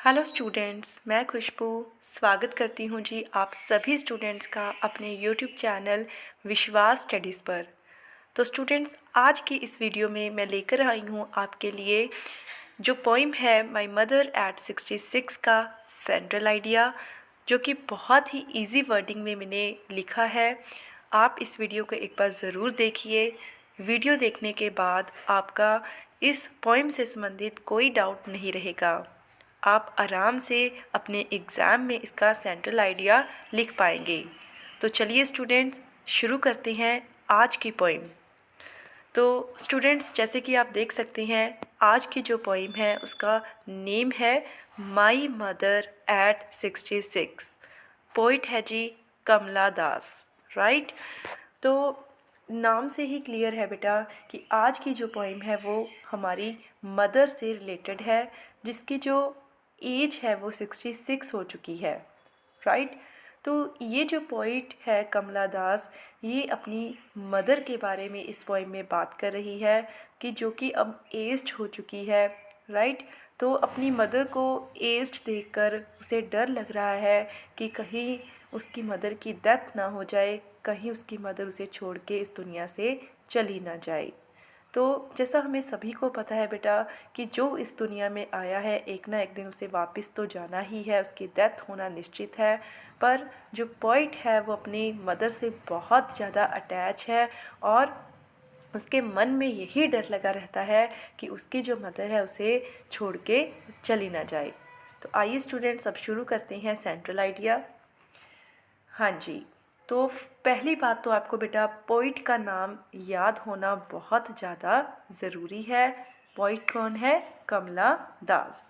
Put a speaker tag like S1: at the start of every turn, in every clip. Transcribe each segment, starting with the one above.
S1: Hello students, मैं खुशबू स्वागत करती हूँ जी आप सभी स्टूडेंट्स का अपने यूट्यूब चैनल विश्वास स्टडीज़ पर। तो स्टूडेंट्स, आज की इस वीडियो में मैं लेकर आई हूँ आपके लिए जो पोइम है माय मदर एट 66 का सेंट्रल आइडिया, जो कि बहुत ही इजी वर्डिंग में मैंने लिखा है। आप इस वीडियो को एक बार ज़रूर देखिए। वीडियो देखने के बाद आपका इस पोइम से संबंधित कोई डाउट नहीं रहेगा। आप आराम से अपने एग्ज़ाम में इसका सेंट्रल आइडिया लिख पाएंगे। तो चलिए स्टूडेंट्स, शुरू करते हैं आज की पोइम। तो स्टूडेंट्स, जैसे कि आप देख सकते हैं, आज की जो पोइम है उसका नेम है माई मदर एट 66। पोइट है जी कमला दास, राइट। तो नाम से ही क्लियर है बेटा कि आज की जो पोइम है वो हमारी मदर से रिलेटेड है, जिसकी जो एज है वो 66 हो चुकी है, राइट। तो ये जो पोइट है कमला दास, ये अपनी मदर के बारे में इस पोइम में बात कर रही है कि जो कि अब एज्ड हो चुकी है, राइट। तो अपनी मदर को एज्ड देखकर उसे डर लग रहा है कि कहीं उसकी मदर की डेथ ना हो जाए, कहीं उसकी मदर उसे छोड़ के इस दुनिया से चली ना जाए। तो जैसा हमें सभी को पता है बेटा कि जो इस दुनिया में आया है एक ना एक दिन उसे वापस तो जाना ही है, उसकी डेथ होना निश्चित है। पर जो पोइट है वो अपनी मदर से बहुत ज़्यादा अटैच है और उसके मन में यही डर लगा रहता है कि उसकी जो मदर है उसे छोड़ के चली ना जाए। तो आइए स्टूडेंट्स, अब शुरू करते हैं सेंट्रल आइडिया। हाँ जी, तो पहली बात तो आपको बेटा पोइट का नाम याद होना बहुत ज़्यादा ज़रूरी है। पोइट कौन है? कमला दास।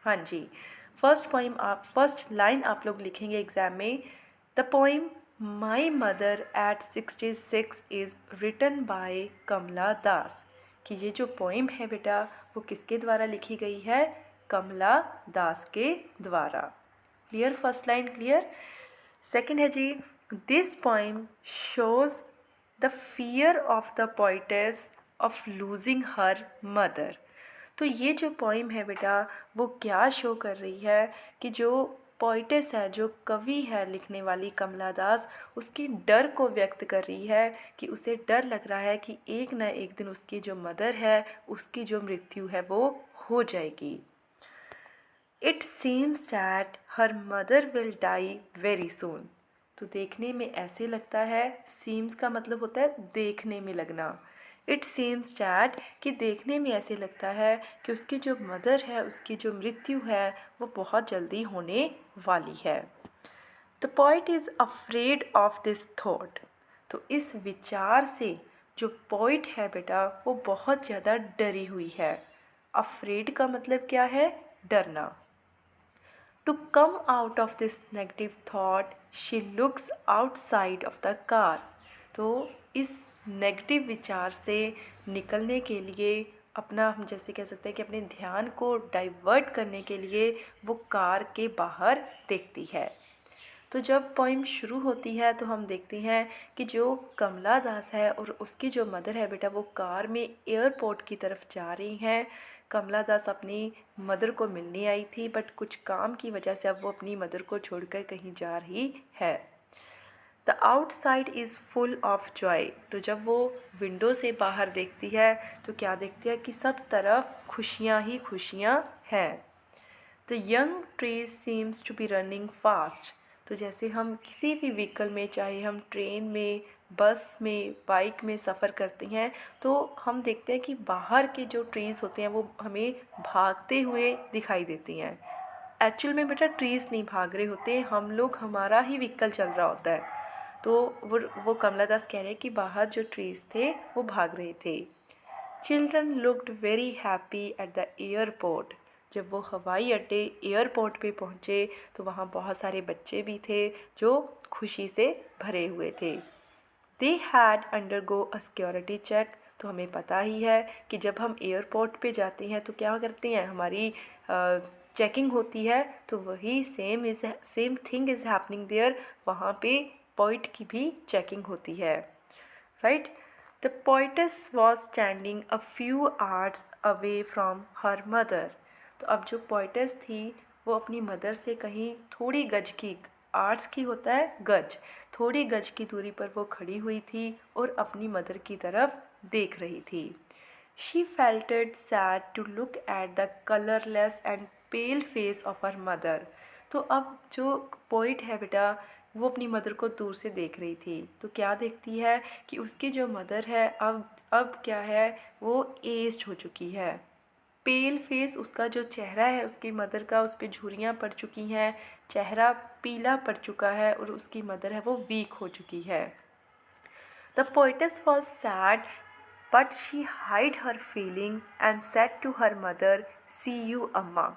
S1: हाँ जी, फर्स्ट लाइन आप लोग लिखेंगे एग्ज़ाम में। The poem my mother at 66 is written by Kamala Das. कि ये जो पोइम है बेटा वो किसके द्वारा लिखी गई है? कमला दास के द्वारा। Clear? First line clear. Second है जी, this poem shows the fear of the poetess of losing her mother. तो ये जो पोइम है बेटा वो क्या शो कर रही है कि जो पोइटेस है, जो कवि है लिखने वाली कमला दास, उसकी डर को व्यक्त कर रही है कि उसे डर लग रहा है कि एक ना एक दिन उसकी जो मदर है उसकी जो मृत्यु है वो हो जाएगी। It seems that her mother will die very soon. तो देखने में ऐसे लगता है, सीम्स का मतलब होता है देखने में लगना। इट सीम्स डैट कि देखने में ऐसे लगता है कि उसकी जो मदर है, उसकी जो मृत्यु है वो बहुत जल्दी होने वाली है। The poet is afraid of this thought. तो इस विचार से जो पोइट है बेटा वो बहुत ज़्यादा डरी हुई है। अफ्रेड का मतलब क्या है? डरना। To come out of this negative thought, she looks outside of the car. तो इस नेगेटिव विचार से निकलने के लिए अपना, हम जैसे कह सकते हैं कि अपने ध्यान को डाइवर्ट करने के लिए वो कार के बाहर देखती है। तो जब पोइम शुरू होती है तो हम देखते हैं कि जो कमला दास है और उसकी जो मदर है बेटा वो कार में एयरपोर्ट की तरफ जा रही हैं। कमला दास अपनी मदर को मिलने आई थी, बट कुछ काम की वजह से अब वो अपनी मदर को छोड़कर कहीं जा रही है। The outside is full of Joy. तो जब वो विंडो से बाहर देखती है तो क्या देखती है कि सब तरफ खुशियाँ ही खुशियाँ हैं। The young trees seems to be running fast. तो जैसे हम किसी भी व्हीकल में, चाहे हम ट्रेन में, बस में, बाइक में सफ़र करते हैं, तो हम देखते हैं कि बाहर के जो ट्रीज़ होते हैं वो हमें भागते हुए दिखाई देती हैं। एक्चुअल में बेटा ट्रीज़ नहीं भाग रहे होते, हम लोग, हमारा ही व्हीकल चल रहा होता है। तो वो कमला दास कह रहे हैं कि बाहर जो ट्रीज़ थे वो भाग रहे थे। Children looked very happy at the airport. जब वो हवाई अड्डे एयरपोर्ट पे पहुँचे तो वहाँ बहुत सारे बच्चे भी थे जो खुशी से भरे हुए थे। They had undergo a security check. तो हमें पता ही है कि जब हम एयरपोर्ट पे जाते हैं तो क्या करते हैं, हमारी चेकिंग होती है। तो वही same thing is happening there. वहाँ पे पोइट की भी चेकिंग होती है, right. The poetess was standing a few hours away from her mother. तो अब जो पोइटेस थी वो अपनी मदर से कहीं थोड़ी गज की, आर्ट्स की होता है गज, थोड़ी गज की दूरी पर वो खड़ी हुई थी और अपनी मदर की तरफ देख रही थी। She felt it sad to look at the colourless and pale face of her mother. तो अब जो पोइट है बेटा वो अपनी मदर को दूर से देख रही थी, तो क्या देखती है कि उसकी जो मदर है अब क्या है, वो एज्ड हो चुकी है। पेल फेस, उसका जो चेहरा है उसकी मदर का, उस पर झुर्रियाँ पड़ चुकी हैं, चेहरा पीला पड़ चुका है और उसकी मदर है वो वीक हो चुकी है। The poetess was sad but she hide her feeling and said to her mother, see you अम्मा।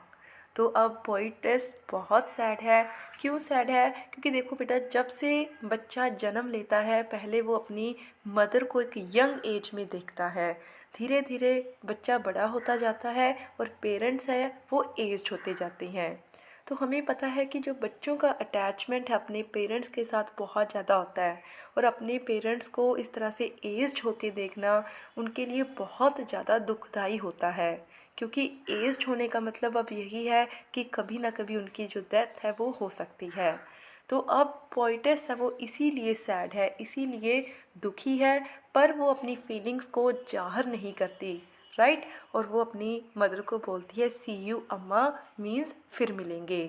S1: तो अब पोइटेस बहुत सैड है। क्यों सैड है? क्योंकि देखो बेटा, जब से बच्चा जन्म लेता है पहले वो अपनी मदर को एक यंग एज में देखता है, धीरे धीरे बच्चा बड़ा होता जाता है और पेरेंट्स है वो एज्ड होते जाते हैं। तो हमें पता है कि जो बच्चों का अटैचमेंट है अपने पेरेंट्स के साथ बहुत ज़्यादा होता है, और अपने पेरेंट्स को इस तरह से एज्ड होते देखना उनके लिए बहुत ज़्यादा दुखदाई होता है, क्योंकि एज्ड होने का मतलब अब यही है कि कभी ना कभी उनकी जो डेथ है वो हो सकती है। तो अब पोइटेस है वो इसीलिए सैड है, इसीलिए दुखी है, पर वो अपनी फीलिंग्स को जाहिर नहीं करती, राइट। और वो अपनी मदर को बोलती है सी यू अम्मा, मीन्स फिर मिलेंगे।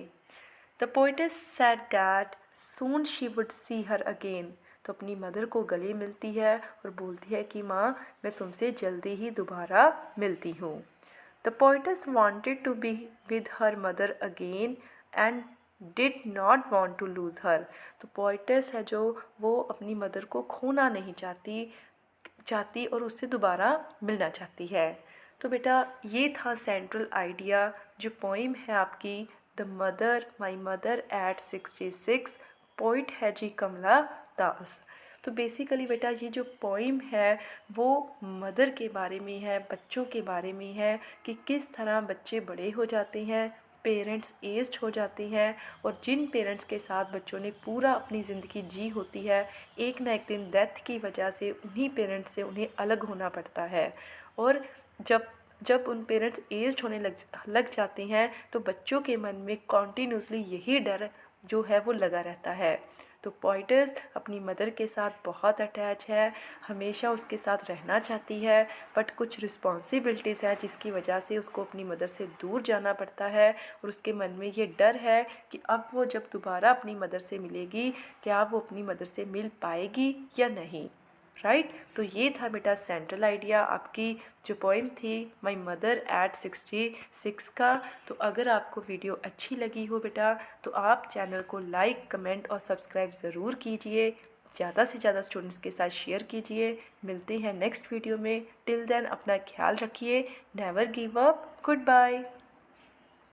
S1: The poetess said that soon she would see her again. तो अपनी मदर को गले मिलती है और बोलती है कि माँ मैं तुमसे जल्दी ही दोबारा मिलती हूँ। The poetess wanted to be with her mother again and did not want to lose her. तो पोइटेस है जो वो अपनी मदर को खोना नहीं चाहती और उससे दोबारा मिलना चाहती है। तो बेटा ये था सेंट्रल आइडिया, जो पोइम है आपकी the mother my mother at 66, poet है जी कमला दास। तो बेसिकली बेटा ये जो पोइम है वो मदर के बारे में है, बच्चों के बारे में है कि किस तरह बच्चे बड़े हो जाते हैं, पेरेंट्स एज्ड हो जाते हैं, और जिन पेरेंट्स के साथ बच्चों ने पूरा अपनी ज़िंदगी जी होती है, एक ना एक दिन डेथ की वजह से उन्हीं पेरेंट्स से उन्हें अलग होना पड़ता है। और जब जब उन पेरेंट्स एज्ड होने लग जाते हैं तो बच्चों के मन में कॉन्टीन्यूसली यही डर जो है वो लगा रहता है। तो पोइटेस अपनी मदर के साथ बहुत अटैच है, हमेशा उसके साथ रहना चाहती है, बट कुछ रिस्पॉन्सिबिलिटीज़ हैं जिसकी वजह से उसको अपनी मदर से दूर जाना पड़ता है, और उसके मन में ये डर है कि अब वो जब दोबारा अपनी मदर से मिलेगी, क्या वो अपनी मदर से मिल पाएगी या नहीं, राइट। तो ये था बेटा सेंट्रल आइडिया आपकी जो पोइम थी माई मदर एट 66 का। तो अगर आपको वीडियो अच्छी लगी हो बेटा तो आप चैनल को लाइक, कमेंट और सब्सक्राइब ज़रूर कीजिए, ज़्यादा से ज़्यादा स्टूडेंट्स के साथ शेयर कीजिए। मिलते हैं नेक्स्ट वीडियो में, टिल देन अपना ख्याल रखिए, never give up, good bye.